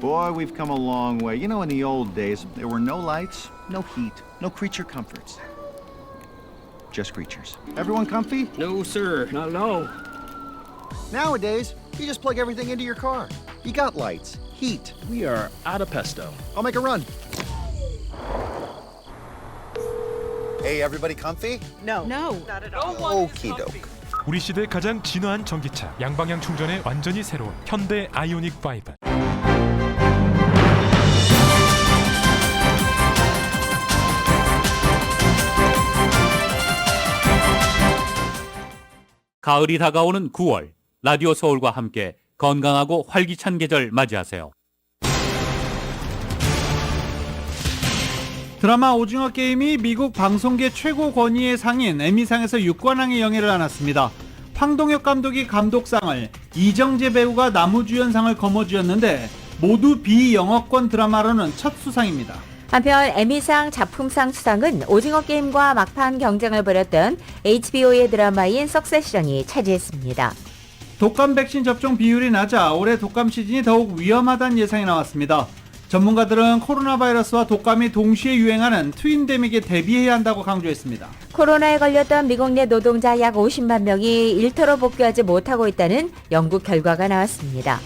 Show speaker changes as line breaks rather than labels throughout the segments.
Boy, we've come a long way. You know, in the old days, there were no lights, no heat, no creature comforts. Just creatures. Everyone comfy?
No, sir. Not at all.
Nowadays, you just plug everything into your car. You got lights, heat.
We are out of pesto.
I'll make a run. Hey, everybody comfy?
No.
Okie doke.
우리 시대 가장 진화한 전기차, 양방향 충전에 완전히 새로운 현대 아이오닉 5.
가을이 다가오는 9월, 라디오 서울과 함께 건강하고 활기찬 계절 맞이하세요.
드라마 오징어 게임이 미국 방송계 최고 권위의 상인 에미상에서 6관왕의 영예를 안았습니다. 황동혁 감독이 감독상을, 이정재 배우가 남우주연상을 거머쥐었는데 모두 비영어권 드라마로는 첫 수상입니다.
한편 에미상 작품상 수상은 오징어 게임과 막판 경쟁을 벌였던 HBO의 드라마인 석세션이 차지했습니다.
독감 백신 접종 비율이 낮아 올해 독감 시즌이 더욱 위험하다는 예상이 나왔습니다. 전문가들은 코로나 바이러스와 독감이 동시에 유행하는 트윈데믹에 대비해야 한다고 강조했습니다.
코로나에 걸렸던 미국 내 노동자 약 50만 명이 일터로 복귀하지 못하고 있다는 연구 결과가 나왔습니다.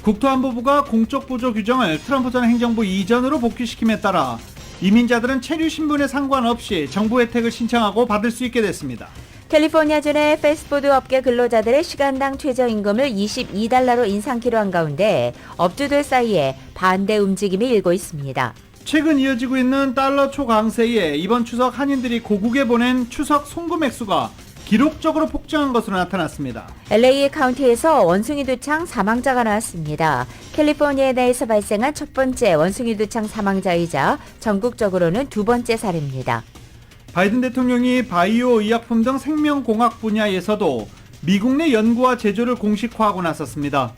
국토안보부가 공적 보조 규정을 트럼프 전 행정부 이전으로 복귀시킴에 따라 이민자들은 체류 신분에 상관없이 정부 혜택을 신청하고 받을 수 있게 됐습니다.
캘리포니아주의 패스트푸드 업계 근로자들의 시간당 최저임금을 $22로 인상키로 한 가운데 업주들 사이에 반대 움직임이 일고 있습니다.
최근 이어지고 있는 달러 초강세에 이번 추석 한인들이 고국에 보낸 추석 송금 액수가 기록적으로 폭증한 것으로 나타났습니다.
LA 카운티에서 원숭이 두창 사망자가 나왔습니다. 캘리포니아 내에서 발생한 첫 번째 원숭이 두창 사망자이자 전국적으로는 두 번째 사례입니다.
바이든 대통령이 바이오 의약품 등 생명공학 분야에서도 미국 내 연구와 제조를 공식화하고 나섰습니다.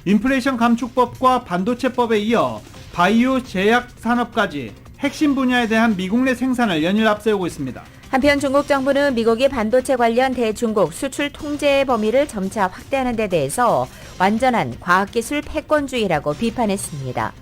인플레이션 감축법과 반도체법에 이어 바이오 제약 산업까지 핵심 분야에 대한 미국 내 생산을 연일 앞세우고 있습니다.
한편 중국 정부는 미국이 반도체 관련 대중국 수출 통제 범위를 점차 확대하는 데 대해서 완전한 과학기술 패권주의라고 비판했습니다.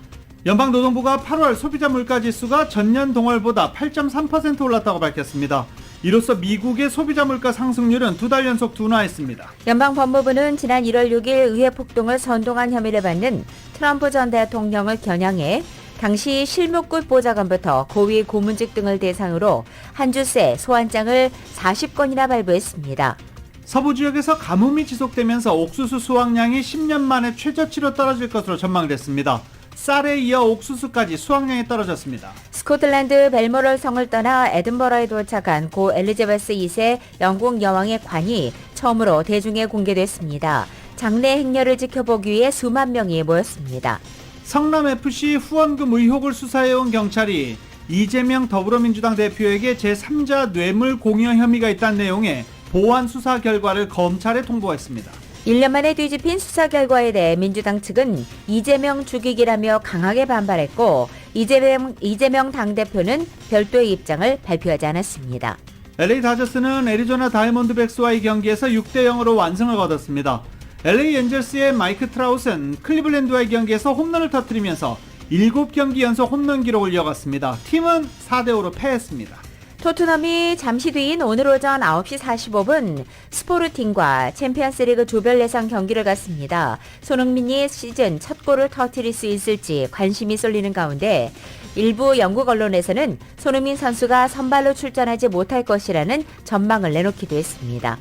연방노동부가 8월 소비자 물가지수가 전년 동월보다 8.3% 올랐다고 밝혔습니다. 이로써 미국의 소비자 물가 상승률은 두 달 연속 둔화했습니다.
연방법무부는 지난 1월 6일 의회 폭동을 선동한 혐의를 받는 트럼프 전 대통령을 겨냥해 당시 실무급 보좌관부터 고위 고문직 등을 대상으로 한 주새 소환장을 40건이나 발부했습니다.
서부 지역에서 가뭄이 지속되면서 옥수수 수확량이 10년 만에 최저치로 떨어질 것으로 전망됐습니다. 쌀에 이어 옥수수까지 수확량이 떨어졌습니다.
스코틀랜드 벨모럴 성을 떠나 에든버러에 도착한 고 엘리자베스 2세 영국 여왕의 관이 처음으로 대중에 공개됐습니다. 장례 행렬을 지켜보기 위해 수만 명이 모였습니다.
성남FC 후원금 의혹을 수사해온 경찰이 이재명 더불어민주당 대표에게 제3자 뇌물 공여 혐의가 있다는 내용의 보완 수사 결과를 검찰에 통보했습니다.
1년 만에 뒤집힌 수사 결과에 대해 민주당 측은 이재명 죽이기라며 강하게 반발했고 이재명 당대표는 별도의 입장을 발표하지 않았습니다.
LA 다저스는 애리조나 다이몬드백스와의 경기에서 6대0으로 완승을 거뒀습니다. LA 엔젤스의 마이크 트라웃은 클리블랜드와의 경기에서 홈런을 터뜨리면서 7경기 연속 홈런 기록을 이어갔습니다. 팀은 4대5로 패했습니다.
토트넘이 잠시 뒤인 오늘 오전 9시 45분 스포르팅과 챔피언스리그 조별 예상 경기를 갖습니다. 손흥민이 시즌 첫 골을 터뜨릴 수 있을지 관심이 쏠리는 가운데 일부 영국 언론에서는 손흥민 선수가 선발로 출전하지 못할 것이라는 전망을 내놓기도 했습니다.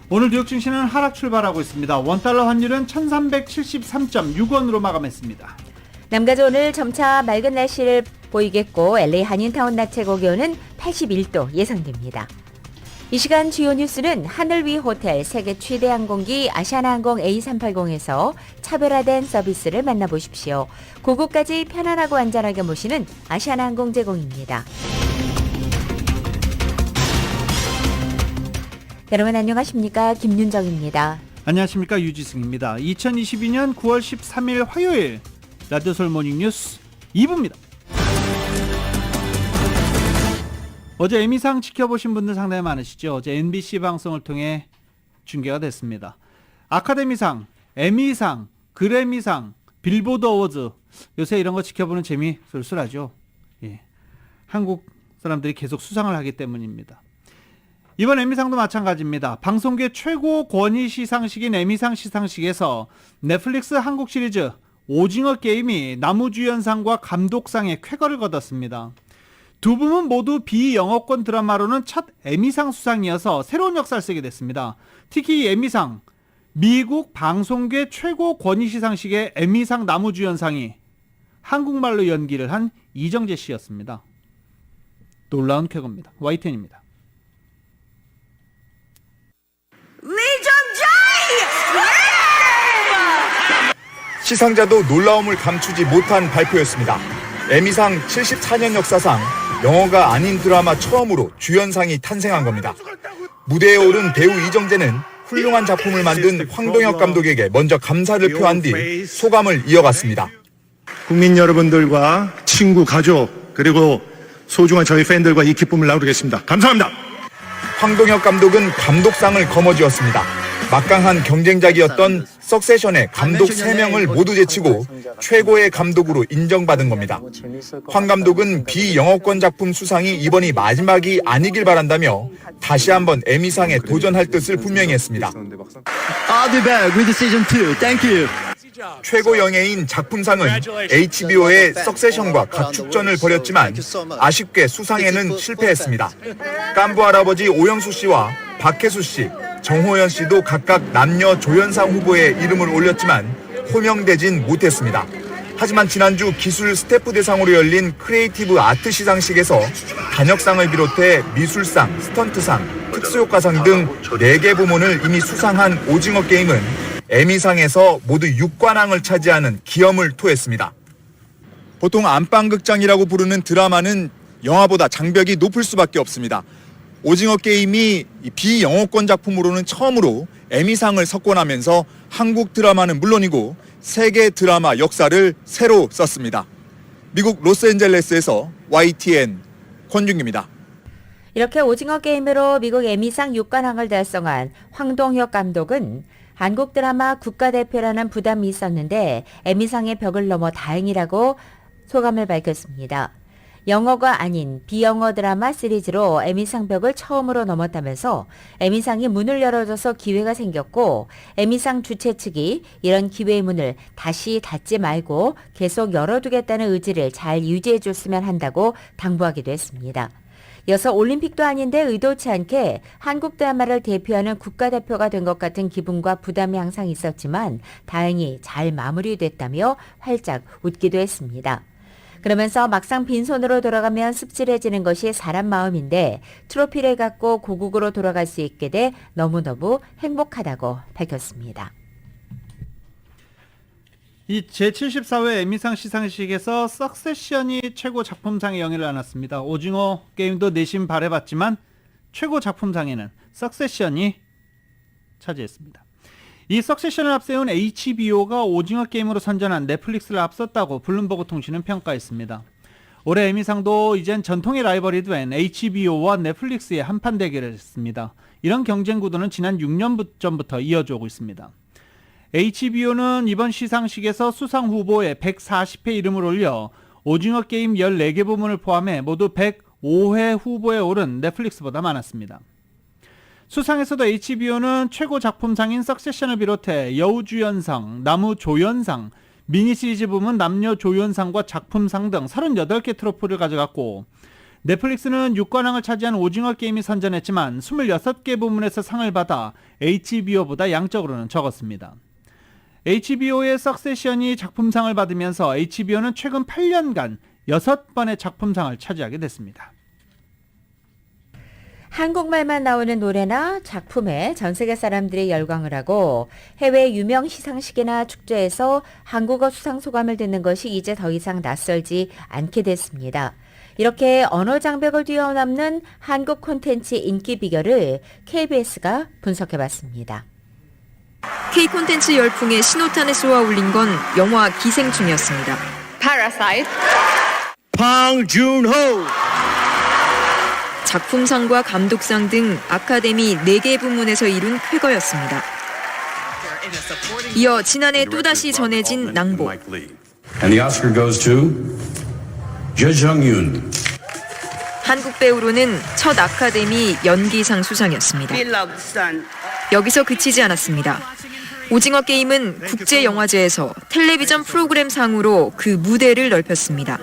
오늘 뉴욕 증시는 하락 출발하고 있습니다. 원달러 환율은 1373.6원으로 마감했습니다.
남가주 오늘 점차 맑은 날씨를 보이겠고 LA 한인타운 낮 최고 기온은 81도 예상됩니다. 이 시간 주요 뉴스는 하늘 위 호텔 세계 최대 항공기 아시아나항공 A380에서 차별화된 서비스를 만나보십시오. 고국까지 편안하고 안전하게 모시는 아시아나항공 제공입니다. 여러분 안녕하십니까? 김윤정입니다.
안녕하십니까? 유지승입니다. 2022년 9월 13일 화요일 라디오 서울 모닝 뉴스 2부입니다. 어제 에미상 지켜보신 분들 상당히 많으시죠. 어제 NBC 방송을 통해 중계가 됐습니다. 아카데미상, 에미상, 그래미상, 빌보드 어워즈 요새 이런 거 지켜보는 재미 쏠쏠하죠. 예. 한국 사람들이 계속 수상을 하기 때문입니다. 이번 에미상도 마찬가지입니다. 방송계 최고 권위 시상식인 에미상 시상식에서 넷플릭스 한국 시리즈 오징어 게임이 나무주연상과 감독상의 쾌거를 거뒀습니다. 두 부문 모두 비영어권 드라마로는 첫 에미상 수상이어서 새로운 역사를 쓰게 됐습니다. 특히 이 에미상, 미국 방송계 최고 권위 시상식의 에미상 나무주연상이 한국말로 연기를 한 이정재 씨였습니다. 놀라운 쾌거입니다. YTN입니다.
시상자도 놀라움을 감추지 못한 발표였습니다. 에미상 74년 역사상 영어가 아닌 드라마 처음으로 주연상이 탄생한 겁니다. 무대에 오른 배우 이정재는 훌륭한 작품을 만든 황동혁 감독에게 먼저 감사를 표한 뒤 소감을 이어갔습니다.
국민 여러분들과 친구, 가족, 그리고 소중한 저희 팬들과 이 기쁨을 나누겠습니다. 감사합니다.
황동혁 감독은 감독상을 거머쥐었습니다. 막강한 경쟁작이었던 석세션의 감독 3명을 모두 제치고 최고의 감독으로 인정받은 겁니다. 황 감독은 비영어권 작품 수상이 이번이 마지막이 아니길 바란다며 다시 한번 에미상에 도전할 뜻을 분명히 했습니다.
I'll be back with season 2. Thank you.
최고 영예인 작품상은 HBO의 석세션과 각축전을 벌였지만 아쉽게 수상에는 실패했습니다. 깐부 할아버지 오영수 씨와 박혜수 씨, 정호연 씨도 각각 남녀 조연상 후보에 이름을 올렸지만 호명되진 못했습니다. 하지만 지난주 기술 스태프 대상으로 열린 크리에이티브 아트 시상식에서 단역상을 비롯해 미술상, 스턴트상, 특수효과상 등 4개 부문을 이미 수상한 오징어 게임은 에미상에서 모두 6관왕을 차지하는 기염을 토했습니다. 보통 안방극장이라고 부르는 드라마는 영화보다 장벽이 높을 수밖에 없습니다. 오징어 게임이 비영어권 작품으로는 처음으로 에미상을 석권하면서 한국 드라마는 물론이고 세계 드라마 역사를 새로 썼습니다. 미국 로스앤젤레스에서 YTN 권준기입니다.
이렇게 오징어 게임으로 미국 에미상 6관왕을 달성한 황동혁 감독은 한국 드라마 국가대표라는 부담이 있었는데 에미상의 벽을 넘어 다행이라고 소감을 밝혔습니다. 영어가 아닌 비영어 드라마 시리즈로 에미상 벽을 처음으로 넘었다면서 에미상이 문을 열어줘서 기회가 생겼고 에미상 주최 측이 이런 기회의 문을 다시 닫지 말고 계속 열어두겠다는 의지를 잘 유지해줬으면 한다고 당부하기도 했습니다. 이어서 올림픽도 아닌데 의도치 않게 한국 드라마를 대표하는 국가대표가 된 것 같은 기분과 부담이 항상 있었지만 다행히 잘 마무리됐다며 활짝 웃기도 했습니다. 그러면서 막상 빈손으로 돌아가면 씁쓸해지는 것이 사람 마음인데 트로피를 갖고 고국으로 돌아갈 수 있게 돼 너무너무 행복하다고 밝혔습니다.
이 제74회 에미상 시상식에서 석세션이 최고 작품상의 영예를 안았습니다. 오징어 게임도 내심 바라봤지만 최고 작품상에는 석세션이 차지했습니다. 이 석세션을 앞세운 HBO가 오징어 게임으로 선전한 넷플릭스를 앞섰다고 블룸버그 통신은 평가했습니다. 올해 에미상도 이젠 전통의 라이벌이 된 HBO와 넷플릭스의 한판 대결을 했습니다. 이런 경쟁 구도는 지난 6년 전부터 이어져 오고 있습니다. HBO는 이번 시상식에서 수상 후보에 140회 이름을 올려 오징어 게임 14개 부문을 포함해 모두 105회 후보에 오른 넷플릭스보다 많았습니다. 수상에서도 HBO는 최고 작품상인 석세션을 비롯해 여우주연상, 나무조연상, 미니시리즈 부문 남녀조연상과 작품상 등 38개 트로피를 가져갔고 넷플릭스는 6관왕을 차지한 오징어 게임이 선전했지만 26개 부문에서 상을 받아 HBO보다 양적으로는 적었습니다. HBO의 석세션이 작품상을 받으면서 HBO는 최근 8년간 6번의 작품상을 차지하게 됐습니다.
한국말만 나오는 노래나 작품에 전 세계 사람들이 열광을 하고 해외 유명 시상식이나 축제에서 한국어 수상 소감을 듣는 것이 이제 더 이상 낯설지 않게 됐습니다. 이렇게 언어 장벽을 뛰어넘는 한국 콘텐츠 인기 비결을 KBS가 분석해봤습니다.
K 콘텐츠 열풍의 신호탄에 쏘아 올린 건 영화 기생충이었습니다.
Parasite.
방준호.
작품상과 감독상 등 아카데미 4개 부문에서 이룬 쾌거였습니다. 이어 지난해 또다시 전해진 낭보.
And the Oscar goes to Jo Jung-yoon.
한국 배우로는 첫 아카데미 연기상 수상이었습니다. 여기서 그치지 않았습니다. 오징어 게임은 국제영화제에서 텔레비전 프로그램 상으로 그 무대를 넓혔습니다.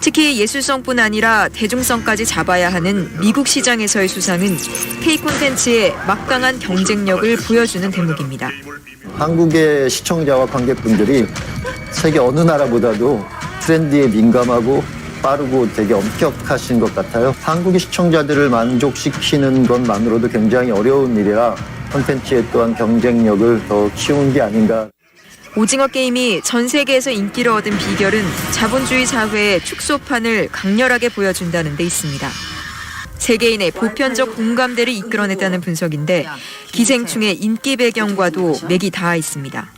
특히 예술성뿐 아니라 대중성까지 잡아야 하는 미국 시장에서의 수상은 K 콘텐츠의 막강한 경쟁력을 보여주는 대목입니다.
한국의 시청자와 관객분들이 세계 어느 나라보다도 트렌드에 민감하고 빠르고 되게 엄격하신 것 같아요. 한국의 시청자들을 만족시키는 것만으로도 굉장히 어려운 일이라 콘텐츠의 또한 경쟁력을 더 키운 게 아닌가.
오징어 게임이 전 세계에서 인기를 얻은 비결은 자본주의 사회의 축소판을 강렬하게 보여준다는 데 있습니다. 세계인의 보편적 공감대를 이끌어냈다는 분석인데 기생충의 인기 배경과도 맥이 닿아 있습니다.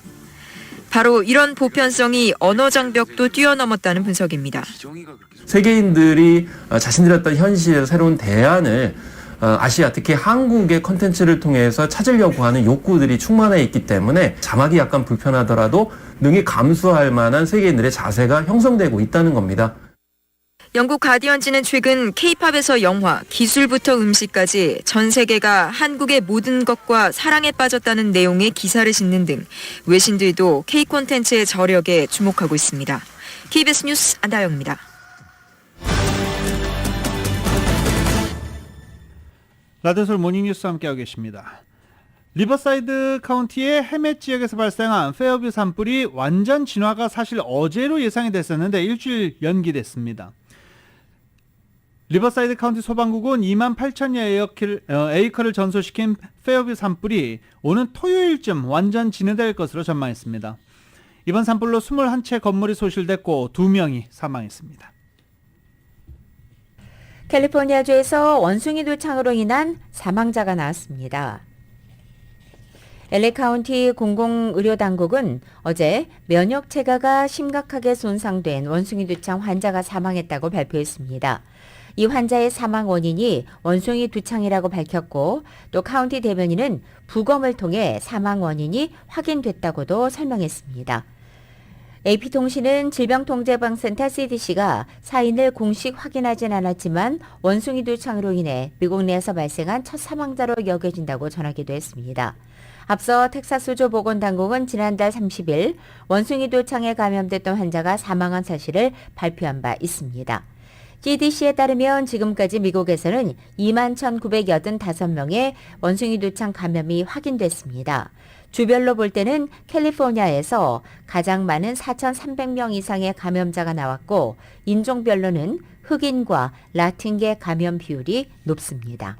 바로 이런 보편성이 언어 장벽도 뛰어넘었다는 분석입니다.
세계인들이 자신들의 어떤 현실에서 새로운 대안을 아시아, 특히 한국의 콘텐츠를 통해서 찾으려고 하는 욕구들이 충만해 있기 때문에 자막이 약간 불편하더라도 능히 감수할 만한 세계인들의 자세가 형성되고 있다는 겁니다.
영국 가디언지는 최근 K-팝에서 영화, 기술부터 음식까지 전 세계가 한국의 모든 것과 사랑에 빠졌다는 내용의 기사를 싣는 등 외신들도 K-콘텐츠의 저력에 주목하고 있습니다. KBS 뉴스 안다영입니다.
라디오솔 모닝뉴스와 함께하고 계십니다. 리버사이드 카운티의 해멧 지역에서 발생한 페어뷰 산불이 완전 진화가 사실 어제로 예상이 됐었는데 일주일 연기됐습니다. 리버사이드 카운티 소방국은 28,000여 에이커를 전소시킨 페어뷰 산불이 오는 토요일쯤 완전 진화될 것으로 전망했습니다. 이번 산불로 21채 건물이 소실됐고 2명이 사망했습니다.
캘리포니아주에서 원숭이 도창으로 인한 사망자가 나왔습니다. LA 카운티 공공의료당국은 어제 면역 체계가 심각하게 손상된 원숭이 두창 환자가 사망했다고 발표했습니다. 이 환자의 사망 원인이 원숭이 두창이라고 밝혔고 또 카운티 대변인은 부검을 통해 사망 원인이 확인됐다고도 설명했습니다. AP통신은 질병통제예방센터 CDC가 사인을 공식 확인하진 않았지만 원숭이 두창으로 인해 미국 내에서 발생한 첫 사망자로 여겨진다고 전하기도 했습니다. 앞서 텍사스주 보건당국은 지난달 30일 원숭이 두창에 감염됐던 환자가 사망한 사실을 발표한 바 있습니다. CDC에 따르면 지금까지 미국에서는 21,985명의 원숭이 두창 감염이 확인됐습니다. 주별로 볼 때는 캘리포니아에서 가장 많은 4,300명 이상의 감염자가 나왔고 인종별로는 흑인과 라틴계 감염 비율이 높습니다.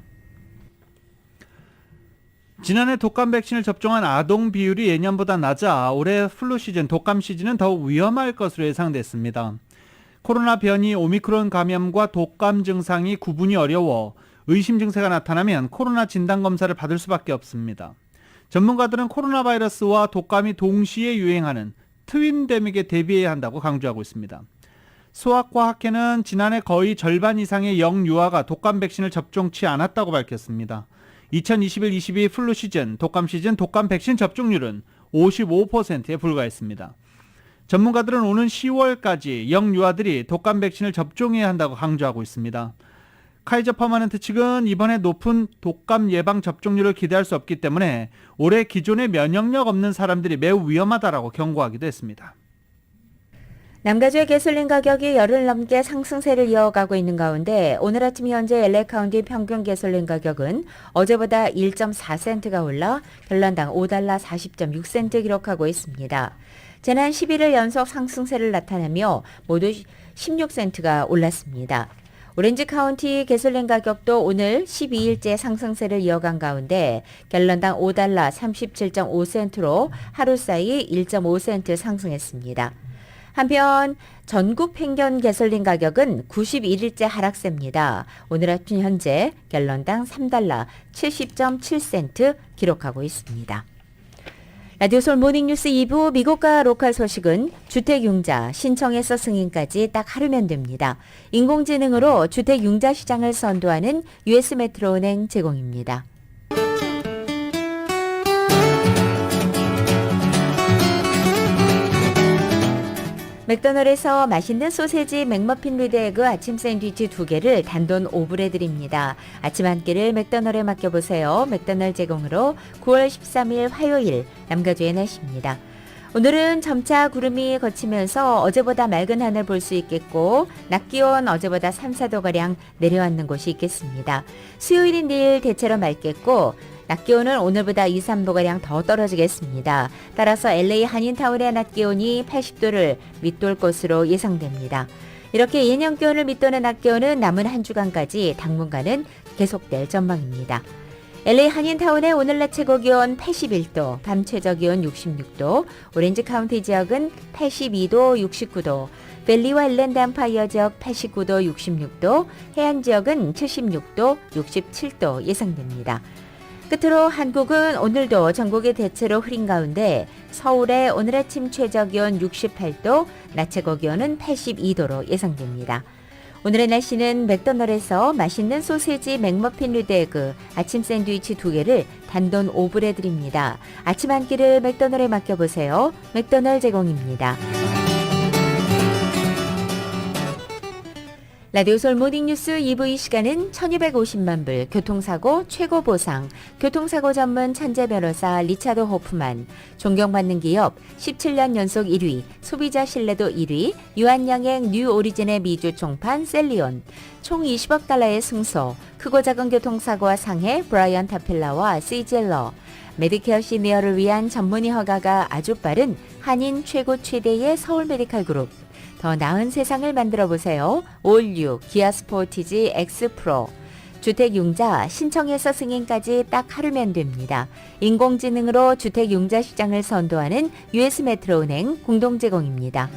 지난해 독감 백신을 접종한 아동 비율이 예년보다 낮아 올해 플루 시즌, 독감 시즌은 더욱 위험할 것으로 예상됐습니다. 코로나 변이 오미크론 감염과 독감 증상이 구분이 어려워 의심 증세가 나타나면 코로나 진단검사를 받을 수밖에 없습니다. 전문가들은 코로나 바이러스와 독감이 동시에 유행하는 트윈데믹에 대비해야 한다고 강조하고 있습니다. 소아과 학회는 지난해 거의 절반 이상의 영유아가 독감 백신을 접종치 않았다고 밝혔습니다. 2021-22 플루 시즌, 독감 시즌 독감 백신 접종률은 55%에 불과했습니다. 전문가들은 오는 10월까지 영유아들이 독감 백신을 접종해야 한다고 강조하고 있습니다. 카이저 퍼머넌트 측은 이번에 높은 독감 예방 접종률을 기대할 수 없기 때문에 올해 기존에 면역력 없는 사람들이 매우 위험하다라고 경고하기도 했습니다.
남가주의 가솔린 가격이 열흘 넘게 상승세를 이어가고 있는 가운데 오늘 아침 현재 LA 카운티 평균 가솔린 가격은 어제보다 1.4센트가 올라 결론당 $5 40.6센트 기록하고 있습니다. 지난 11일 연속 상승세를 나타내며 모두 16센트가 올랐습니다. 오렌지 카운티 가솔린 가격도 오늘 12일째 상승세를 이어간 가운데 갤런당 $5 37.5센트로 하루 사이 1.5센트 상승했습니다. 한편 전국 평균 가솔린 가격은 91일째 하락세입니다. 오늘 아침 현재 갤런당 $3 70.7센트 기록하고 있습니다. 라디오솔 모닝뉴스 2부 미국과 로컬 소식은 주택융자 신청에서 승인까지 딱 하루면 됩니다. 인공지능으로 주택융자 시장을 선도하는 US 메트로은행 제공입니다. 맥도날드에서 맛있는 소세지 맥머핀 위드 에그 아침 샌드위치 2개를 단돈 5불에 드립니다. 아침 한 끼를 맥도날드에 맡겨보세요. 맥도날드 제공으로 9월 13일 화요일 남가주의 날씨입니다. 오늘은 점차 구름이 걷히면서 어제보다 맑은 하늘 볼 수 있겠고 낮 기온 어제보다 3, 4도가량 내려앉는 곳이 있겠습니다. 수요일인 내일 대체로 맑겠고 낮 기온은 오늘보다 2, 3도가량 더 떨어지겠습니다. 따라서 LA 한인타운의 낮 기온이 80도를 밑돌 것으로 예상됩니다. 이렇게 예년 기온을 밑도는 낮 기온은 남은 한 주간까지 당분간은 계속될 전망입니다. LA 한인타운의 오늘 낮 최고 기온 81도, 밤 최저 기온 66도, 오렌지 카운티 지역은 82도, 69도, 밸리와 일랜드 엠파이어 지역 89도, 66도, 해안 지역은 76도, 67도 예상됩니다. 끝으로 한국은 오늘도 전국이 대체로 흐린 가운데 서울의 오늘 아침 최저 기온 68도, 낮 최고 기온은 82도로 예상됩니다. 오늘의 날씨는 맥도날드에서 맛있는 소세지 맥머핀 위드 에그 아침 샌드위치 2개를 단돈 5불에 드립니다. 아침 한 끼를 맥도날드에 맡겨보세요. 맥도날드 제공입니다. 라디오 서울 모닝뉴스 2부 이 시간은 1250만 불 교통사고 최고 보상, 교통사고 전문 천재 변호사 리차드 호프만, 존경받는 기업 17년 연속 1위, 소비자 신뢰도 1위, 유한양행 뉴 오리진의 미주 총판 셀리온, 총 20억 달러의 승소, 크고 작은 교통사고와 상해 브라이언 타필라와 시젤러, 메디케어 시니어를 위한 전문의 허가가 아주 빠른 한인 최고 최대의 서울 메디칼 그룹, 더 나은 세상을 만들어보세요. 올유 기아 스포티지 X 프로. 주택융자 신청해서 승인까지 딱 하루면 됩니다. 인공지능으로 주택융자 시장을 선도하는 US 메트로은행 공동 제공입니다.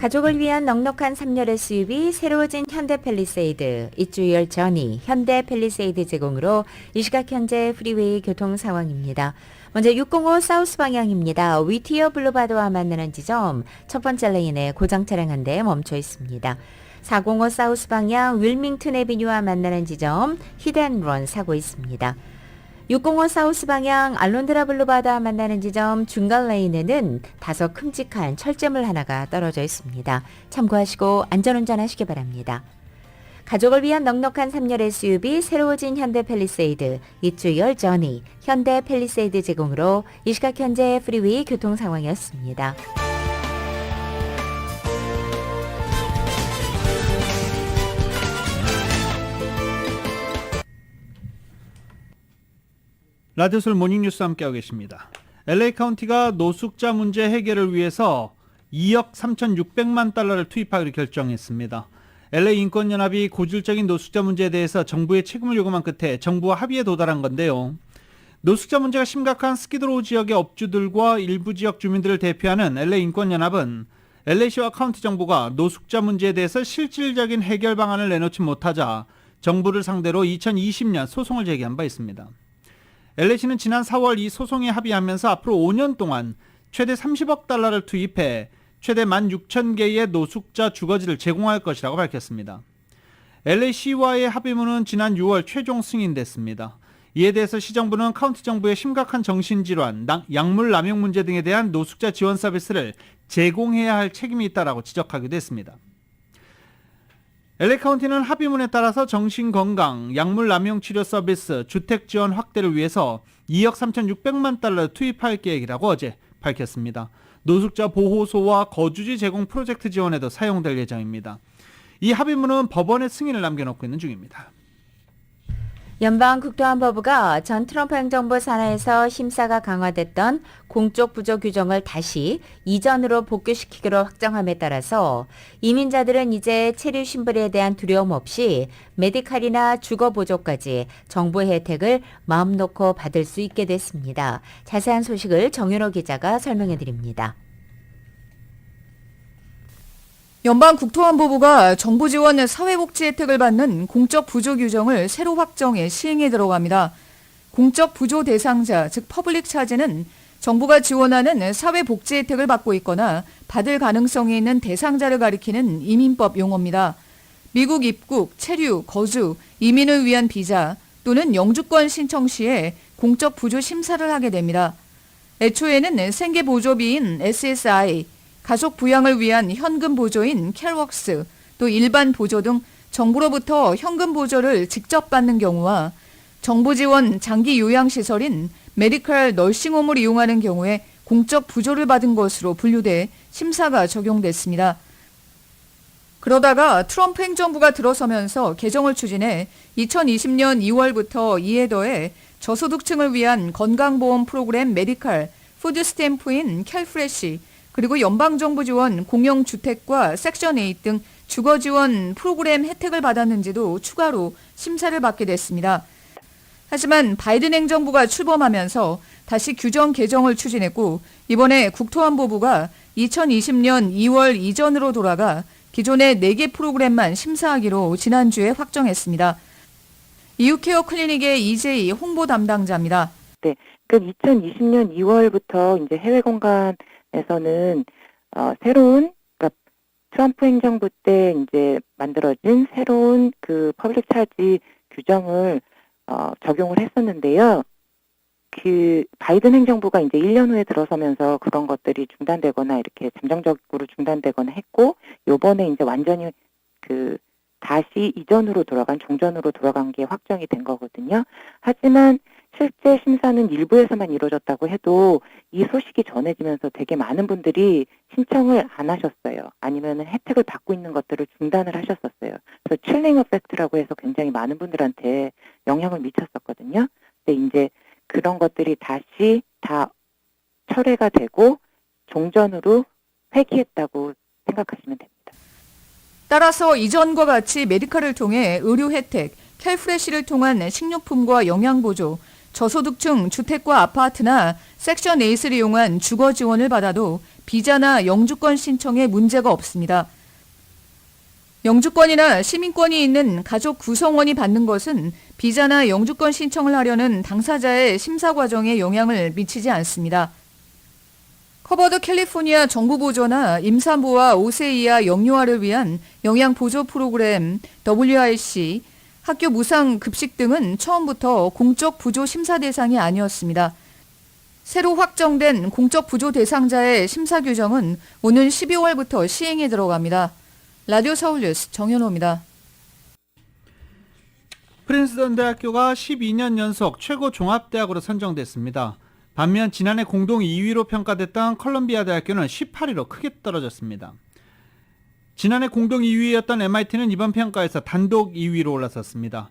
가족을 위한 넉넉한 3열 SUV 새로워진 현대 팰리세이드, 입주열 전이 현대 팰리세이드 제공으로 이 시각 현재 프리웨이 교통 상황입니다. 먼저 605 사우스 방향입니다. 위티어 블루바드와 만나는 지점 첫 번째 레인에 고장 차량 한 대 멈춰 있습니다. 405 사우스 방향 윌밍턴 에비뉴와 만나는 지점 히든런 사고 있습니다. 605 사우스 방향 알론드라 블루바드와 만나는 지점 중간 레인에는 다소 큼직한 철제물 하나가 떨어져 있습니다. 참고하시고 안전운전하시기 바랍니다. 가족을 위한 넉넉한 3열 SUV 새로워진 현대 팰리세이드, 입주열 전이 현대 팰리세이드 제공으로 이 시각 현재 프리웨이 교통 상황이었습니다.
라디오솔 모닝뉴스 함께하고 계십니다. LA 카운티가 노숙자 문제 해결을 위해서 2억 3,600만 달러를 투입하기로 결정했습니다. LA 인권연합이 고질적인 노숙자 문제에 대해서 정부에 책임을 요구한 끝에 정부와 합의에 도달한 건데요. 노숙자 문제가 심각한 스키드로우 지역의 업주들과 일부 지역 주민들을 대표하는 LA 인권연합은 LA시와 카운티 정부가 노숙자 문제에 대해서 실질적인 해결 방안을 내놓지 못하자 정부를 상대로 2020년 소송을 제기한 바 있습니다. LA시는 지난 4월 이 소송에 합의하면서 앞으로 5년 동안 최대 30억 달러를 투입해 최대 16,000개의 노숙자 주거지를 제공할 것이라고 밝혔습니다. LA시와의 합의문은 지난 6월 최종 승인됐습니다. 이에 대해서 시정부는 카운티 정부의 심각한 정신질환, 약물 남용 문제 등에 대한 노숙자 지원 서비스를 제공해야 할 책임이 있다라고 지적하기도 했습니다. LA 카운티는 합의문에 따라서 정신건강, 약물 남용 치료 서비스, 주택 지원 확대를 위해서 2억 3,600만 달러를 투입할 계획이라고 어제 밝혔습니다. 노숙자 보호소와 거주지 제공 프로젝트 지원에도 사용될 예정입니다. 이 합의문은 법원에 승인을 남겨놓고 있는 중입니다.
연방국토안보부가 전 트럼프 행정부 산하에서 심사가 강화됐던 공적 부조 규정을 다시 이전으로 복귀시키기로 확정함에 따라서 이민자들은 이제 체류 신분에 대한 두려움 없이 메디칼이나 주거 보조까지 정부의 혜택을 마음 놓고 받을 수 있게 됐습니다. 자세한 소식을 정윤호 기자가 설명해 드립니다.
연방국토안보부가 정부 지원 사회복지 혜택을 받는 공적 부조 규정을 새로 확정해 시행에 들어갑니다. 공적 부조 대상자, 즉 퍼블릭 차지는 정부가 지원하는 사회복지 혜택을 받고 있거나 받을 가능성이 있는 대상자를 가리키는 이민법 용어입니다. 미국 입국, 체류, 거주, 이민을 위한 비자 또는 영주권 신청 시에 공적 부조 심사를 하게 됩니다. 애초에는 생계 보조비인 SSI, 가족 부양을 위한 현금 보조인 캘웍스, 또 일반 보조 등 정부로부터 현금 보조를 직접 받는 경우와 정부 지원 장기 요양시설인 메디컬 널싱홈을 이용하는 경우에 공적 부조를 받은 것으로 분류돼 심사가 적용됐습니다. 그러다가 트럼프 행정부가 들어서면서 개정을 추진해 2020년 2월부터 이에 더해 저소득층을 위한 건강보험 프로그램 메디칼, 푸드스탬프인 캘프레시, 그리고 연방정부 지원 공영주택과 섹션 8 등 주거지원 프로그램 혜택을 받았는지도 추가로 심사를 받게 됐습니다. 하지만 바이든 행정부가 출범하면서 다시 규정 개정을 추진했고 이번에 국토안보부가 2020년 2월 이전으로 돌아가 기존의 4개 프로그램만 심사하기로 지난주에 확정했습니다. 이웃케어 클리닉의 이재희 홍보 담당자입니다.
네, 그 2020년 2월부터 이제 해외 공간에서는 새로운 그러니까 트럼프 행정부 때 이제 만들어진 새로운 그 퍼블릭 차지 규정을 적용을 했었는데요. 그 바이든 행정부가 이제 1년 후에 들어서면서 그런 것들이 중단되거나 이렇게 잠정적으로 중단되거나 했고, 요번에 이제 완전히 그 다시 이전으로 돌아간 종전으로 돌아간 게 확정이 된 거거든요. 하지만 실제 심사는 일부에서만 이루어졌다고 해도 이 소식이 전해지면서 되게 많은 분들이 신청을 안 하셨어요. 아니면 혜택을 받고 있는 것들을 중단을 하셨었어요. 그래서 칠링 이펙트라고 해서 굉장히 많은 분들한테 영향을 미쳤었거든요. 근데 이제 그런 것들이 다시 다 철회가 되고 종전으로 회귀했다고 생각하시면 됩니다.
따라서 이전과 같이 메디칼을 통해 의료 혜택, 캘프레시를 통한 식료품과 영양보조, 저소득층 주택과 아파트나 섹션 8을 이용한 주거 지원을 받아도 비자나 영주권 신청에 문제가 없습니다. 영주권이나 시민권이 있는 가족 구성원이 받는 것은 비자나 영주권 신청을 하려는 당사자의 심사 과정에 영향을 미치지 않습니다. 커버드 캘리포니아 정부 보조나 임산부와 5세 이하 영유아를 위한 영양보조 프로그램 WRC, 학교 무상 급식 등은 처음부터 공적 부조 심사 대상이 아니었습니다. 새로 확정된 공적 부조 대상자의 심사 규정은 오는 12월부터 시행에 들어갑니다. 라디오 서울뉴스 정현호입니다.
프린스턴 대학교가 12년 연속 최고 종합대학으로 선정됐습니다. 반면 지난해 공동 2위로 평가됐던 컬럼비아 대학교는 18위로 크게 떨어졌습니다. 지난해 공동 2위였던 MIT는 이번 평가에서 단독 2위로 올라섰습니다.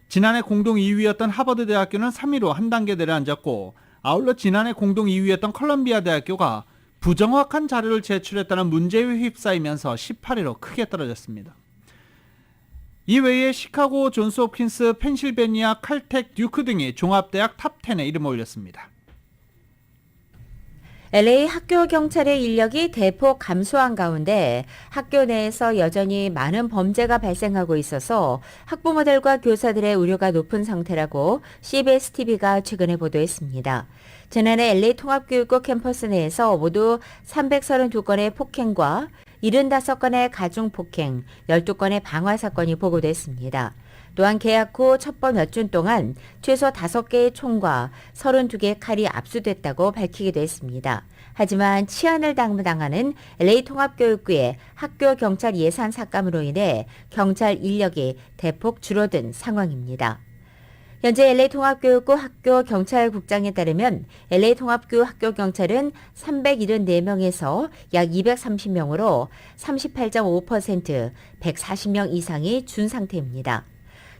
지난해 공동 2위였던 하버드 대학교는 3위로 한 단계 내려앉았고, 아울러 지난해 공동 2위였던 컬럼비아 대학교가 부정확한 자료를 제출했다는 문제에 휩싸이면서 18위로 크게 떨어졌습니다. 이외에 시카고, 존스 홉킨스, 펜실베니아, 칼텍, 듀크 등이 종합대학 탑10에 이름을 올렸습니다.
LA 학교 경찰의 인력이 대폭 감소한 가운데 학교 내에서 여전히 많은 범죄가 발생하고 있어서 학부모들과 교사들의 우려가 높은 상태라고 CBS TV가 최근에 보도했습니다. 지난해 LA 통합교육국 캠퍼스 내에서 모두 332건의 폭행과 75건의 가중폭행, 12건의 방화 사건이 보고됐습니다. 또한 개학 후 첫 번 몇 주 동안 최소 5개의 총과 32개의 칼이 압수됐다고 밝히기도 했습니다. 하지만 치안을 담당하는 LA 통합교육부의 학교 경찰 예산 삭감으로 인해 경찰 인력이 대폭 줄어든 상황입니다. 현재 LA 통합교육부 학교 경찰국장에 따르면 LA 통합교 학교 경찰은 374명에서 약 230명으로 38.5%, 140명 이상이 준 상태입니다.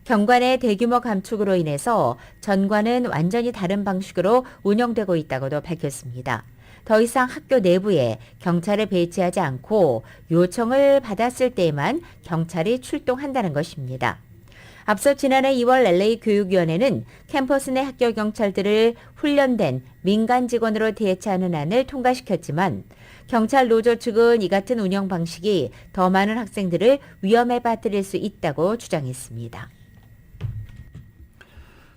경관의 대규모 감축으로 인해서 전관은 완전히 다른 방식으로 운영되고 있다고도 밝혔습니다. 더 이상 학교 내부에 경찰을 배치하지 않고 요청을 받았을 때에만 경찰이 출동한다는 것입니다. 앞서 지난해 2월 LA 교육위원회는 캠퍼스 내 학교 경찰들을 훈련된 민간 직원으로 대체하는 안을 통과시켰지만 경찰 노조 측은 이 같은 운영 방식이 더 많은 학생들을 위험에 빠뜨릴 수 있다고 주장했습니다.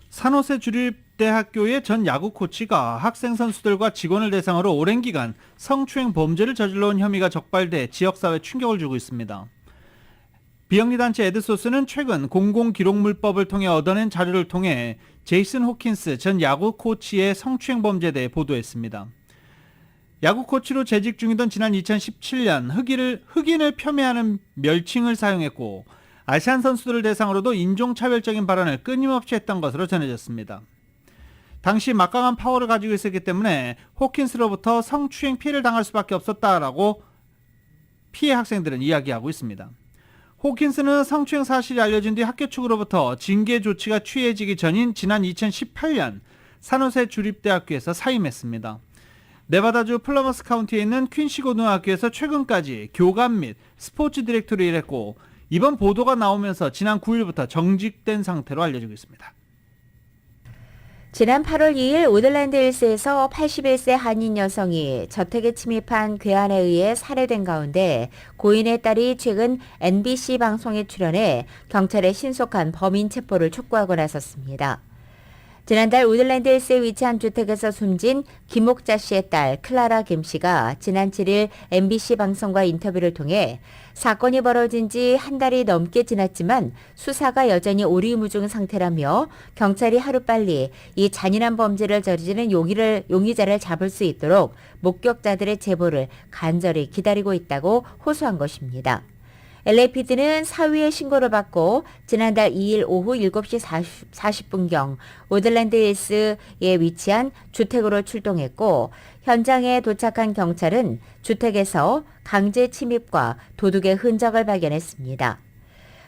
산호세 주립대학교의 전 야구 코치가 학생 선수들과 직원을 대상으로 오랜 기간 성추행 범죄를 저질러온 혐의가 적발돼 지역사회에 충격을 주고 있습니다. 비영리단체 에드소스는 최근 공공기록물법을 통해 얻어낸 자료를 통해 제이슨 호킨스 전 야구 코치의 성추행 범죄에 대해 보도했습니다. 야구 코치로 재직 중이던 지난 2017년 흑인을 폄훼하는 멸칭을 사용했고 아시안 선수들을 대상으로도 인종차별적인 발언을 끊임없이 했던 것으로 전해졌습니다. 당시 막강한 파워를 가지고 있었기 때문에 호킨스로부터 성추행 피해를 당할 수밖에 없었다라고 피해 학생들은 이야기하고 있습니다. 호킨스는 성추행 사실이 알려진 뒤 학교 측으로부터 징계 조치가 취해지기 전인 지난 2018년 산호세 주립대학교에서 사임했습니다. 네바다주 플러머스 카운티에 있는 퀸시 고등학교에서 최근까지 교감 및 스포츠 디렉터로 일했고 이번 보도가 나오면서 지난 9일부터 정직된 상태로 알려지고 있습니다.
지난 8월 2일 오들랜드 힐스에서 81세 한인 여성이 저택에 침입한 괴한에 의해 살해된 가운데 고인의 딸이 최근 NBC 방송에 출연해 경찰의 신속한 범인 체포를 촉구하고 나섰습니다. 지난달 오들랜드 힐스에 위치한 주택에서 숨진 김옥자 씨의 딸 클라라 김 씨가 지난 7일 MBC 방송과 인터뷰를 통해 사건이 벌어진 지 한 달이 넘게 지났지만 수사가 여전히 오리무중 상태라며 경찰이 하루빨리 이 잔인한 범죄를 저지르는 용의자를 잡을 수 있도록 목격자들의 제보를 간절히 기다리고 있다고 호소한 것입니다. LAPD는 사위의 신고를 받고 지난달 2일 오후 7시 40분경 오들랜드 힐스에 위치한 주택으로 출동했고 현장에 도착한 경찰은 주택에서 강제 침입과 도둑의 흔적을 발견했습니다.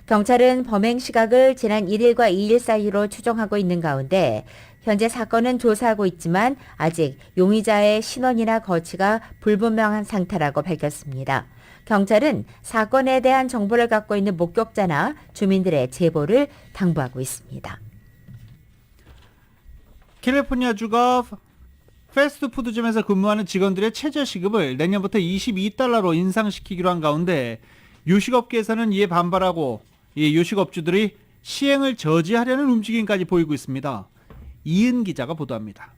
경찰은 범행 시각을 지난 1일과 2일 사이로 추정하고 있는 가운데 현재 사건은 조사하고 있지만 아직 용의자의 신원이나 거취가 불분명한 상태라고 밝혔습니다. 경찰은 사건에 대한 정보를 갖고 있는 목격자나 주민들의 제보를 당부하고 있습니다.
캘리포니아주가 패스트푸드점에서 근무하는 직원들의 최저시급을 내년부터 $22로 인상시키기로 한 가운데 요식업계에서는 이에 반발하고 이 요식업주들이 시행을 저지하려는 움직임까지 보이고 있습니다. 이은 기자가 보도합니다.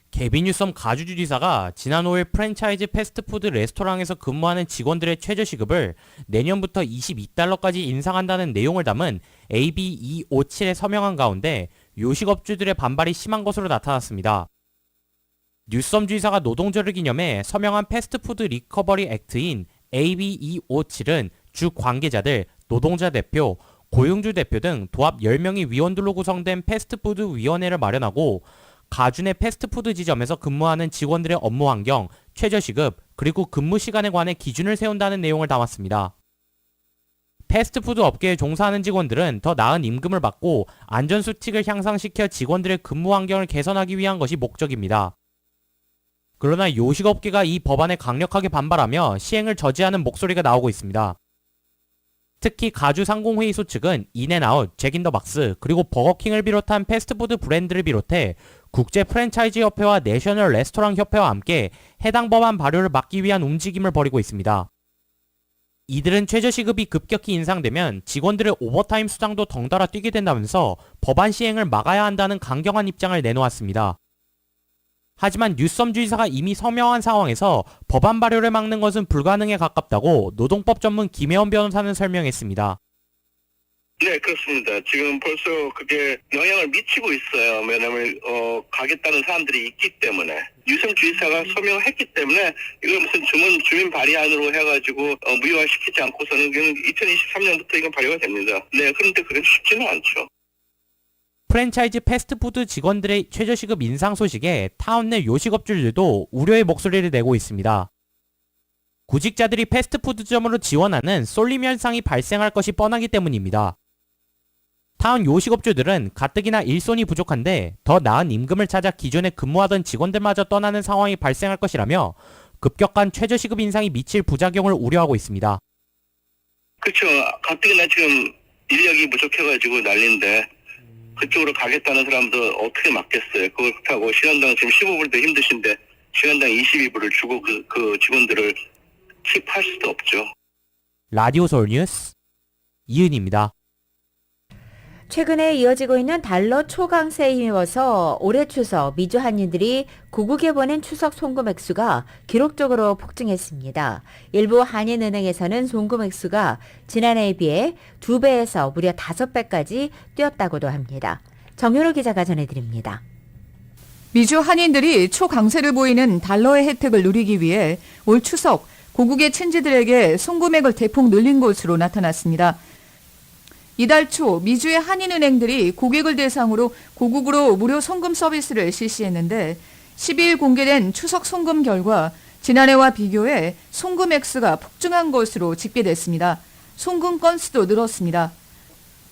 개빈 뉴섬 가주주지사가 지난 5일 프랜차이즈 패스트푸드 레스토랑에서 근무하는 직원들의 최저시급을 내년부터 $22까지 인상한다는 내용을 담은 AB 257에 서명한 가운데 요식업주들의 반발이 심한 것으로 나타났습니다. 뉴섬 주지사가 노동절을 기념해 서명한 패스트푸드 리커버리 액트인 AB 257은 주 관계자들, 노동자 대표, 고용주 대표 등 도합 10명의 위원들로 구성된 패스트푸드 위원회를 마련하고 가주 내 패스트푸드 지점에서 근무하는 직원들의 업무 환경, 최저시급, 그리고 근무 시간에 관해 기준을 세운다는 내용을 담았습니다. 패스트푸드 업계에 종사하는 직원들은 더 나은 임금을 받고 안전수칙을 향상시켜 직원들의 근무 환경을 개선하기 위한 것이 목적입니다. 그러나 요식업계가 이 법안에 강력하게 반발하며 시행을 저지하는 목소리가 나오고 있습니다. 특히 가주 상공회의소 측은 인앤아웃, 잭인더박스, 그리고 버거킹을 비롯한 패스트푸드 브랜드를 비롯해 국제 프랜차이즈 협회와 내셔널 레스토랑 협회와 함께 해당 법안 발효를 막기 위한 움직임을 벌이고 있습니다. 이들은 최저시급이 급격히 인상되면 직원들의 오버타임 수당도 덩달아 뛰게 된다면서 법안 시행을 막아야 한다는 강경한 입장을 내놓았습니다. 하지만 뉴섬 주지사가 이미 서명한 상황에서 법안 발효를 막는 것은 불가능에 가깝다고 노동법 전문 김혜원 변호사는 설명했습니다.
네, 그렇습니다. 지금 벌써 그게 영향을 미치고 있어요. 왜냐하면 가겠다는 사람들이 있기 때문에. 뉴섬 주지사가 서명했기 때문에 이걸 무슨 주민 발의안으로 해가지고 무효화시키지 않고서는 2023년부터 이건 발효가 됩니다. 네, 그런데 그게 쉽지는 않죠.
프랜차이즈 패스트푸드 직원들의 최저시급 인상 소식에 타운 내 요식업주들도 우려의 목소리를 내고 있습니다. 구직자들이 패스트푸드점으로 지원하는 쏠림 현상이 발생할 것이 뻔하기 때문입니다. 타운 요식업주들은 가뜩이나 일손이 부족한데 더 나은 임금을 찾아 기존에 근무하던 직원들마저 떠나는 상황이 발생할 것이라며 급격한 최저시급 인상이 미칠 부작용을 우려하고 있습니다.
그렇죠. 가뜩이나 지금 인력이 부족해가지고 난리인데 그쪽으로 가겠다는 사람도 어떻게 막겠어요. 그렇다고 시간당 지금 15불도 힘드신데 시간당 22불을 주고 그 직원들을 킵할 수도 없죠.
라디오 서울 뉴스 이은입니다.
최근에 이어지고 있는 달러 초강세에 힘입어서 올해 추석 미주 한인들이 고국에 보낸 추석 송금 액수가 기록적으로 폭증했습니다. 일부 한인은행에서는 송금 액수가 지난해에 비해 2배에서 무려 5배까지 뛰었다고도 합니다. 정윤호 기자가 전해드립니다.
미주 한인들이 초강세를 보이는 달러의 혜택을 누리기 위해 올 추석 고국의 친지들에게 송금액을 대폭 늘린 것으로 나타났습니다. 이달 초 미주의 한인은행들이 고객을 대상으로 고국으로 무료 송금 서비스를 실시했는데 12일 공개된 추석 송금 결과 지난해와 비교해 송금 액수가 폭증한 것으로 집계됐습니다. 송금 건수도 늘었습니다.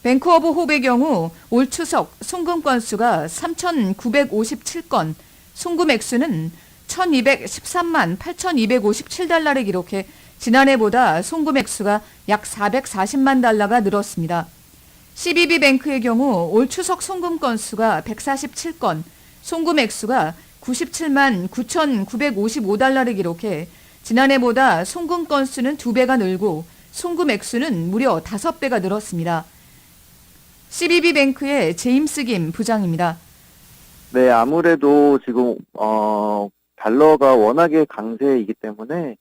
뱅크 오브 홉의 경우 올 추석 송금 건수가 3,957건, 송금 액수는 1,213만 8,257달러를 기록해 지난해보다 송금 액수가 약 440만 달러가 늘었습니다. CBB뱅크의 경우 올 추석 송금 건수가 147건, 송금 액수가 97만 9,955달러를 기록해 지난해보다 송금 건수는 2배가 늘고 송금 액수는 무려 5배가 늘었습니다. CBB뱅크의 제임스 김 부장입니다.
네, 아무래도 지금 달러가 워낙에 강세이기 때문에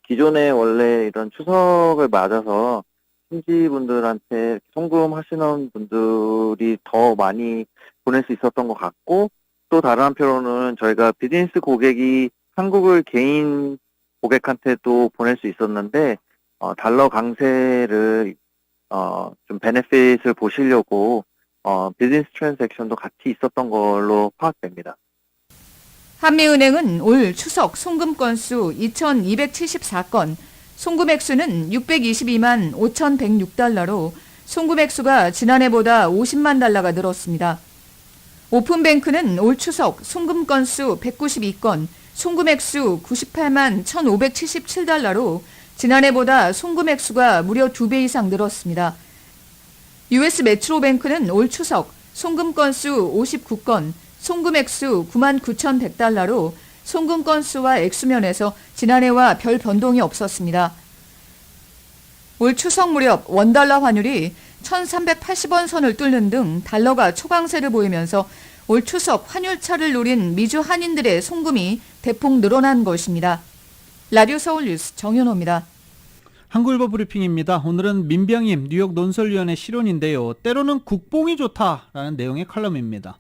기존에 원래 이런 추석을 맞아서 친지분들한테 송금하시는 분들이 더 많이 보낼 수 있었던 것 같고, 또 다른 한편으로는 저희가 비즈니스 고객이 한국을 개인 고객한테도 보낼 수 있었는데 달러 강세를 좀 베네핏을 보시려고 비즈니스 트랜잭션도 같이 있었던 걸로 파악됩니다.
한미은행은 올 추석 송금 건수 2,274건, 송금 액수는 622만 5,106달러로 송금 액수가 지난해보다 50만 달러가 늘었습니다. 오픈뱅크는 올 추석 송금 건수 192건, 송금 액수 98만 1,577달러로 지난해보다 송금 액수가 무려 2배 이상 늘었습니다. US 메트로뱅크는 올 추석 송금 건수 59건, 송금 액수 9만 9,100달러로 송금 건수와 액수면에서 지난해와 별 변동이 없었습니다. 올 추석 무렵 원달러 환율이 1,380원 선을 뚫는 등 달러가 초강세를 보이면서 올 추석 환율차를 노린 미주 한인들의 송금이 대폭 늘어난 것입니다. 라디오 서울 뉴스 정현호입니다.
한국일보 브리핑입니다. 오늘은 민병임 뉴욕 논설위원회 실론인데요. 때로는 국뽕이 좋다라는 내용의 칼럼입니다.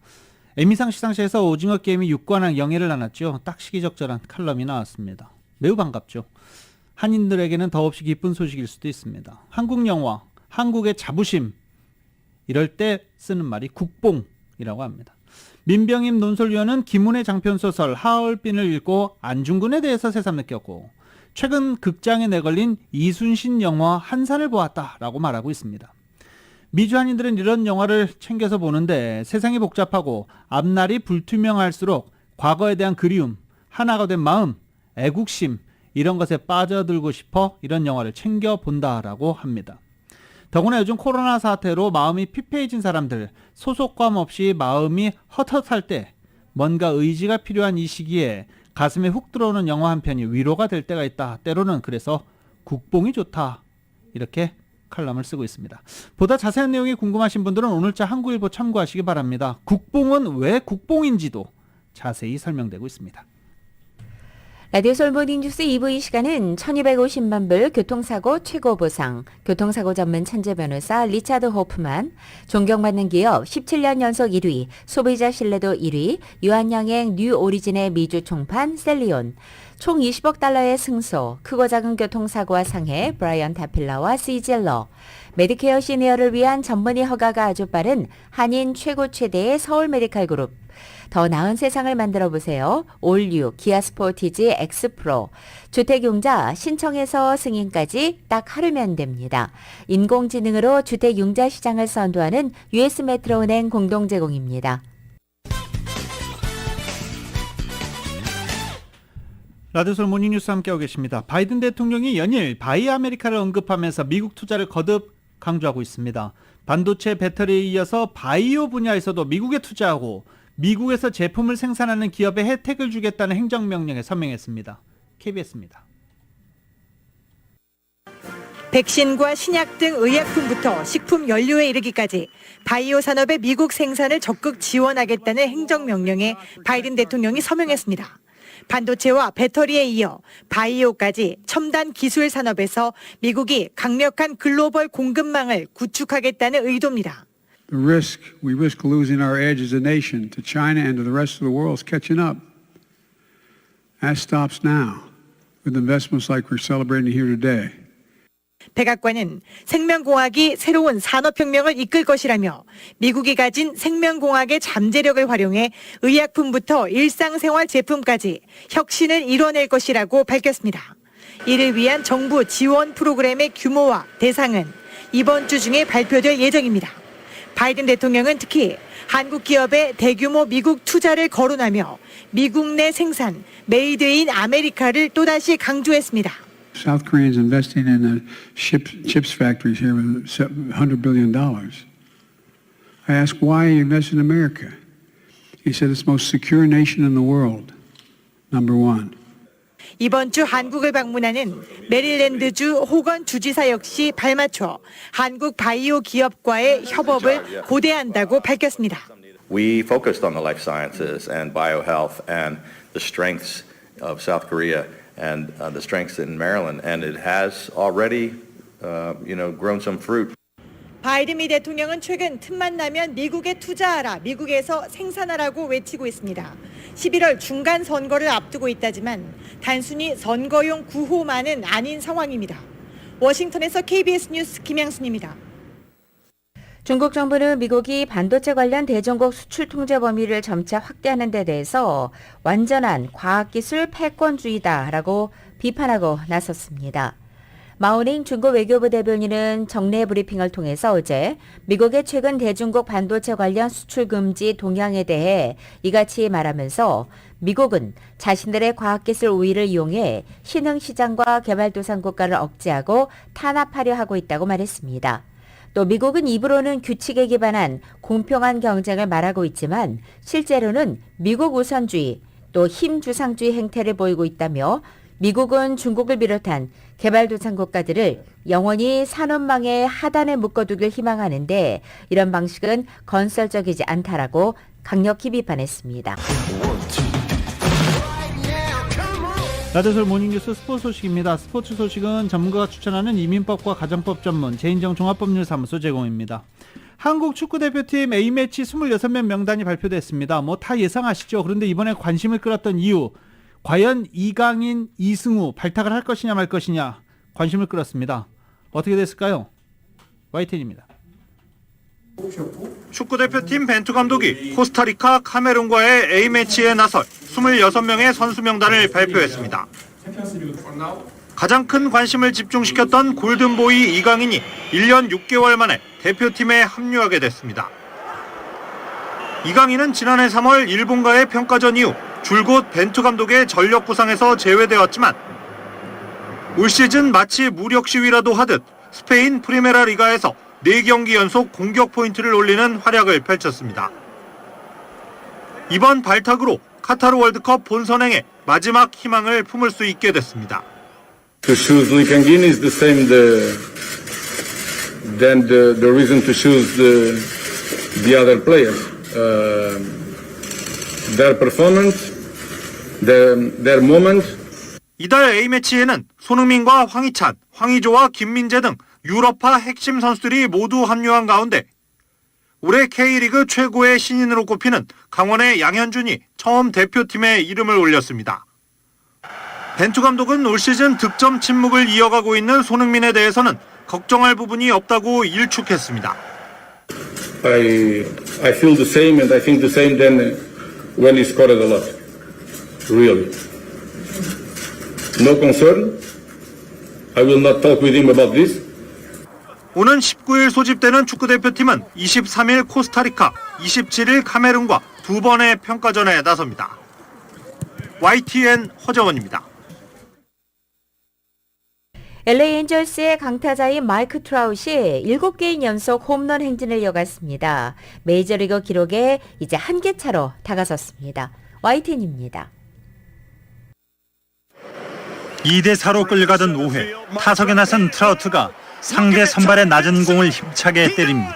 에미상 시상식에서 오징어 게임이 6관왕 영예를 나눴죠. 딱 시기적절한 칼럼이 나왔습니다. 매우 반갑죠. 한인들에게는 더없이 기쁜 소식일 수도 있습니다. 한국 영화, 한국의 자부심, 이럴 때 쓰는 말이 국뽕이라고 합니다. 민병임 논설위원은 김훈의 장편소설 하얼빈을 읽고 안중근에 대해서 새삼 느꼈고, 최근 극장에 내걸린 이순신 영화 한산을 보았다라고 말하고 있습니다. 미주 한인들은 이런 영화를 챙겨서 보는데 세상이 복잡하고 앞날이 불투명할수록 과거에 대한 그리움, 하나가 된 마음, 애국심, 이런 것에 빠져들고 싶어 이런 영화를 챙겨본다라고 합니다. 더구나 요즘 코로나 사태로 마음이 피폐해진 사람들, 소속감 없이 마음이 헛헛할 때 뭔가 의지가 필요한 이 시기에 가슴에 훅 들어오는 영화 한 편이 위로가 될 때가 있다. 때로는 그래서 국뽕이 좋다. 이렇게 칼럼을 쓰고 있습니다. 보다 자세한 내용이 궁금하신 분들은 오늘자 한국일보 참고하시기 바랍니다. 국뽕은 왜 국뽕인지도 자세히 설명되고 있습니다.
라디오 서울 모닝뉴스 2부 이 시간은 1250만 불 교통사고 최고 보상, 교통사고 전문 천재 변호사 리차드 호프만, 존경받는 기업 17년 연속 1위, 소비자 신뢰도 1위, 유한양행 뉴 오리진의 미주 총판 셀리온, 총 20억 달러의 승소, 크고 작은 교통사고와 상해 브라이언 타필러와 시젤러, 메디케어 시니어를 위한 전문의 허가가 아주 빠른 한인 최고 최대의 서울 메디칼 그룹, 더 나은 세상을 만들어 보세요. 올류 기아 스포티지 X 프로. 주택융자 신청에서 승인까지 딱 하루면 됩니다. 인공지능으로 주택융자 시장을 선도하는 US 메트로은행 공동 제공입니다.
라디오 서울 모닝뉴스 함께하고 계십니다. 바이든 대통령이 연일 바이 아메리카를 언급하면서 미국 투자를 거듭 강조하고 있습니다. 반도체 배터리에 이어서 바이오 분야에서도 미국에 투자하고 미국에서 제품을 생산하는 기업에 혜택을 주겠다는 행정명령에 서명했습니다. KBS입니다.
백신과 신약 등 의약품부터 식품 연료에 이르기까지 바이오 산업의 미국 생산을 적극 지원하겠다는 행정명령에 바이든 대통령이 서명했습니다. 반도체와 배터리에 이어 바이오까지 첨단 기술 산업에서 미국이 강력한 글로벌 공급망을 구축하겠다는 의도입니다.
We risk losing our edge as a nation to China and to the rest of the world is catching up. That stops now with investments like we're celebrating here today.
백악관은 생명공학이 새로운 산업혁명을 이끌 것이라며 미국이 가진 생명공학의 잠재력을 활용해 의약품부터 일상생활 제품까지 혁신을 이뤄낼 것이라고 밝혔습니다. 이를 위한 정부 지원 프로그램의 규모와 대상은 이번 주 중에 발표될 예정입니다. 바이든 대통령은 특히 한국 기업의 대규모 미국 투자를 거론하며 미국 내 생산, 메이드 인 아메리카를 또다시 강조했습니다.
South Koreans investing in the chips factories here with $100 billion. I asked, why you invest in America? He said, it's the most secure nation in the world, number one.
이번 주 한국을 방문하는 메릴랜드주 호건 주지사 역시 발맞춰 한국 바이오 기업과의 협업을 고대한다고 밝혔습니다.
We focused on the life sciences and biohealth and the strengths of South Korea and the strengths in Maryland, and it has already, grown some fruit.
바이든 미 대통령은 최근 틈만 나면 미국에 투자하라, 미국에서 생산하라고 외치고 있습니다. 11월 중간 선거를 앞두고 있다지만 단순히 선거용 구호만은 아닌 상황입니다. 워싱턴에서 KBS 뉴스 김양순입니다.
중국 정부는 미국이 반도체 관련 대중국 수출 통제 범위를 점차 확대하는 데 대해서 완전한 과학기술 패권주의다라고 비판하고 나섰습니다. 마오닝 중국 외교부 대변인은 정례 브리핑을 통해서 어제 미국의 최근 대중국 반도체 관련 수출 금지 동향에 대해 이같이 말하면서 미국은 자신들의 과학기술 우위를 이용해 신흥시장과 개발도상 국가를 억제하고 탄압하려 하고 있다고 말했습니다. 또 미국은 입으로는 규칙에 기반한 공평한 경쟁을 말하고 있지만 실제로는 미국 우선주의 또 힘주상주의 행태를 보이고 있다며 미국은 중국을 비롯한 개발도상 국가들을 영원히 산업망의 하단에 묶어두길 희망하는데 이런 방식은 건설적이지 않다라고 강력히 비판했습니다.
라디오솔 모닝뉴스 스포츠 소식입니다. 스포츠 소식은 전문가가 추천하는 이민법과 가정법 전문 제인정 종합법률사무소 제공입니다. 한국 축구대표팀 A매치 26명 명단이 발표됐습니다. 다 예상하시죠. 그런데 이번에 관심을 끌었던 이유, 과연 이강인, 이승우 발탁을 할 것이냐 말 것이냐 관심을 끌었습니다. 어떻게 됐을까요? YTN입니다.
축구대표팀 벤투 감독이 코스타리카, 카메룬과의 A매치에 나설 26명의 선수 명단을 발표했습니다. 가장 큰 관심을 집중시켰던 골든보이 이강인이 1년 6개월 만에 대표팀에 합류하게 됐습니다. 이강인은 지난해 3월 일본과의 평가전 이후 줄곧 벤투 감독의 전력 구상에서 제외되었지만 올 시즌 마치 무력 시위라도 하듯 스페인 프리메라 리가에서 4경기 연속 공격 포인트를 올리는 활약을 펼쳤습니다. 이번 발탁으로 카타르 월드컵 본선행에 마지막 희망을 품을 수 있게 됐습니다.
To choose Lee Kang-in is the same than the reason to choose the other players. Their performance, their moment.
이달 A매치에는 손흥민과 황희찬, 황의조와 김민재 등 유럽파 핵심 선수들이 모두 합류한 가운데 올해 K리그 최고의 신인으로 꼽히는 강원의 양현준이 처음 대표팀에 이름을 올렸습니다. 벤투 감독은 올 시즌 득점 침묵을 이어가고 있는 손흥민에 대해서는 걱정할 부분이 없다고 일축했습니다.
I feel the same and I think the same than when he scored a lot. Really. No concern. I will not talk with him about this.
오는 19일 소집되는 축구대표팀은 23일 코스타리카, 27일 카메룬과 2번의 평가전에 나섭니다. YTN 허정원입니다.
LA 엔젤스의 강타자인 마이크 트라웃이 7개인 연속 홈런 행진을 이어갔습니다. 메이저리그 기록에 이제 한 개 차로 다가섰습니다. YTN입니다.
2대4로 끌려가던 5회 타석에 나선 트라우트가
상대 선발의 낮은 공을 힘차게 때립니다.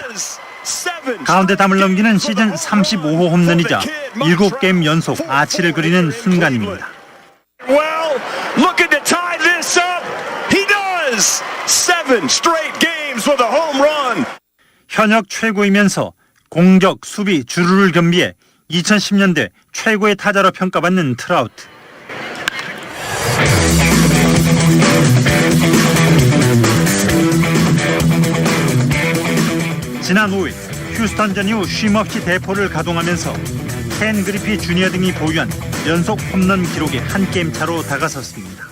가운데 담을 넘기는 시즌 35호 홈런이자 7게임 연속 아치를 그리는 순간입니다.
Well, looking to tie this up. He does. 7 straight games with a home run.
현역 최고이면서 공격, 수비, 주루를 겸비해 2010년대 최고의 타자로 평가받는 트라우트. 지난 5일 휴스턴전 이후 쉼없이 대포를 가동하면서 켄 그리피 주니어 등이 보유한 연속 홈런 기록에 한 게임 차로 다가섰습니다.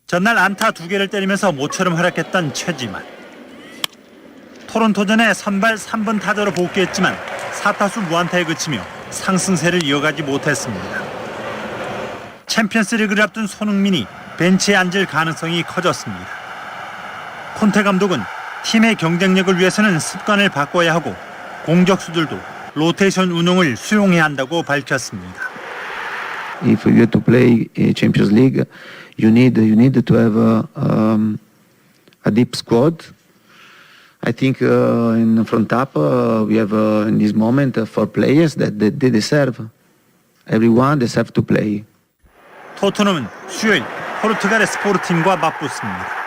전날 안타 2개를 때리면서 모처럼 활약했던 최지만. 토론토전에 선발 3번 타자로 복귀했지만 4타수 무안타에 그치며 상승세를 이어가지 못했습니다. 챔피언스리그를 앞둔 손흥민이 벤치에 앉을 가능성이 커졌습니다. 콘테 감독은 팀의 경쟁력을 위해서는 습관을 바꿔야 하고 공격수들도 로테이션 운용을 수용해야 한다고 밝혔습니다.
If you have to play Champions League, you need to have a deep squad. I think in front up we have in this moment 4 players that they deserve. Everyone deserves to play.
토트넘은 수요일 포르투갈의 스포르팅과 맞붙습니다.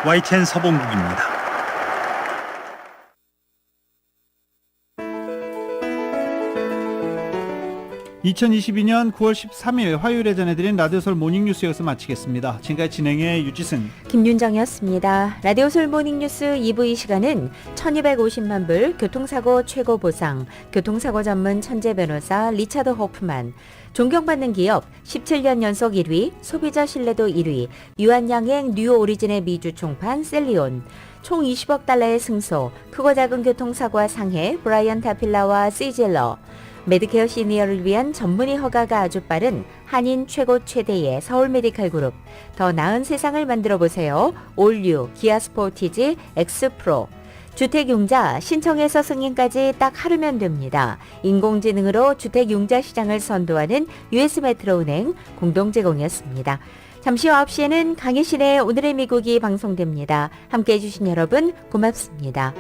YTN 서봉국입니다.
2022년 9월 13일 화요일에 전해드린 라디오솔 모닝뉴스 여기서 마치겠습니다. 지금까지 진행의 유지승,
김윤정이었습니다. 라디오솔 모닝뉴스 2부 이 시간은 1250만 불 교통사고 최고 보상, 교통사고 전문 천재 변호사 리차드 호프만, 존경받는 기업 17년 연속 1위, 소비자 신뢰도 1위, 유한양행 뉴 오리진의 미주 총판 셀리온, 총 20억 달러의 승소, 크고 작은 교통사고와 상해 브라이언 다필라와 시젤러, 메디케어 시니어를 위한 전문의 허가가 아주 빠른 한인 최고 최대의 서울 메디칼 그룹, 더 나은 세상을 만들어 보세요. 올류, 기아 스포티지, 엑스프로. 주택융자, 신청해서 승인까지 딱 하루면 됩니다. 인공지능으로 주택융자 시장을 선도하는 US메트로은행 공동 제공이었습니다. 잠시 후 9시에는 강희신의 오늘의 미국이 방송됩니다. 함께해 주신 여러분 고맙습니다.